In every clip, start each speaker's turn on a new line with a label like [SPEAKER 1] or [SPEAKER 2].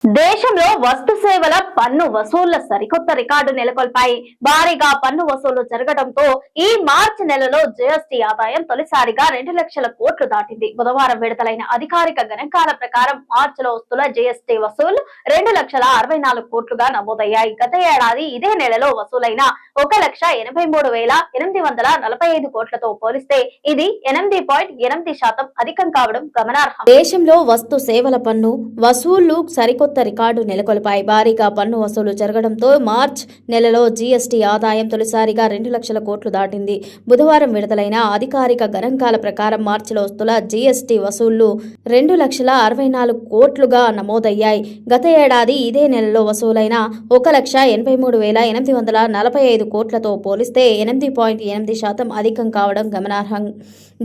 [SPEAKER 1] దేశంలో వస్తు సేవల పన్ను వసూళ్ల సరికొత్త రికార్డు నెలకొల్పాయి. భారీగా పన్ను వసూలు జరగడంతో ఈ మార్చి నెలలో జీఎస్టీ ఆదాయం తొలిసారిగా 2 లక్షల కోట్లు దాటింది. బుధవారం విడుదలైన అధికారిక గణాంకాల ప్రకారం మార్చిలో వస్తున్న జీఎస్టీ వసూలు 2,64 కోట్లుగా నమోదయ్యాయి. గత ఏడాది ఇదే నెలలో వసూలైన 1,83,845 కోట్లతో పోలిస్తే ఇది 8.8% అధికం కావడం గమనార్హం. దేశంలో వస్తు సేవల పన్ను వసూళ్లు సరికొత్త రికార్డు నెలకొల్పాయి. భారీగా పన్ను వసూలు జరగడంతో మార్చ్ నెలలో జీఎస్టీ ఆదాయం తొలిసారిగా 2 లక్షల కోట్లు దాటింది. బుధవారం విడుదలైన అధికారిక గణాంకాల ప్రకారం మార్చిలో వస్తున్న జీఎస్టీ వసూళ్లు 2,64 కోట్లుగా నమోదయ్యాయి. గత ఏడాది ఇదే నెలలో వసూలైన 1,83,845 కోట్లతో పోలిస్తే 8.8% అధికం కావడం గమనార్హం.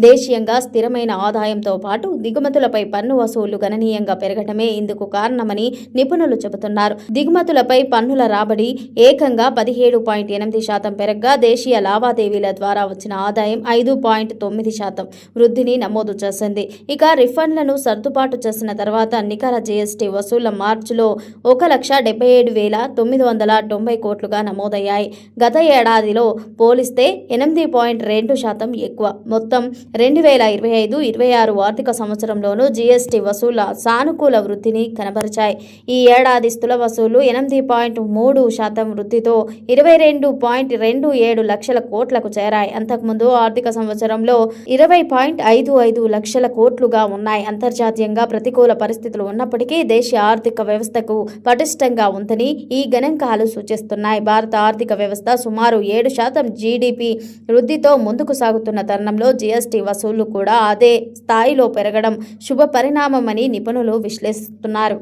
[SPEAKER 1] దేశీయంగా స్థిరమైన ఆదాయంతో పాటు దిగుమతులపై పన్ను వసూళ్లు గణనీయంగా పెరగటమే ఇందుకు కారణమని నిపుణులు చెబుతున్నారు. దిగుమతులపై పన్నుల రాబడి ఏకంగా 17.8% పెరగ్గా దేశీయ లావాదేవీల ద్వారా వచ్చిన ఆదాయం 5.9% వృద్ధిని నమోదు చేసింది. ఇక రిఫండ్లను సర్దుబాటు చేసిన తర్వాత నికర జీఎస్టీ వసూళ్ల మార్చిలో 1,77,990 కోట్లుగా నమోదయ్యాయి. గత ఏడాదిలో పోలిస్తే 8.2% ఎక్కువ. మొత్తం 2025-26 ఆర్థిక సంవత్సరంలోనూ జీఎస్టీ వసూళ్ల సానుకూల వృద్ధిని కనబరిచాయి. ఈ ఏడాది స్థూల వసూలు 8.3% వృద్ధితో 22.27 లక్షల కోట్లకు చేరాయి. అంతకుముందు ఆర్థిక సంవత్సరంలో 20.55 లక్షల కోట్లుగా ఉన్నాయి. అంతర్జాతీయంగా ప్రతికూల పరిస్థితులు ఉన్నప్పటికీ దేశీయ ఆర్థిక వ్యవస్థకు పటిష్టంగా ఉందని ఈ గణాంకాలు సూచిస్తున్నాయి. భారత ఆర్థిక వ్యవస్థ సుమారు 7% జీడీపీ వృద్ధితో ముందుకు సాగుతున్న తరుణంలో జీఎస్టీ వసూళ్లు కూడా అదే స్థాయిలో పెరగడం శుభ పరిణామమని నిపుణులు విశ్లేషిస్తున్నారు.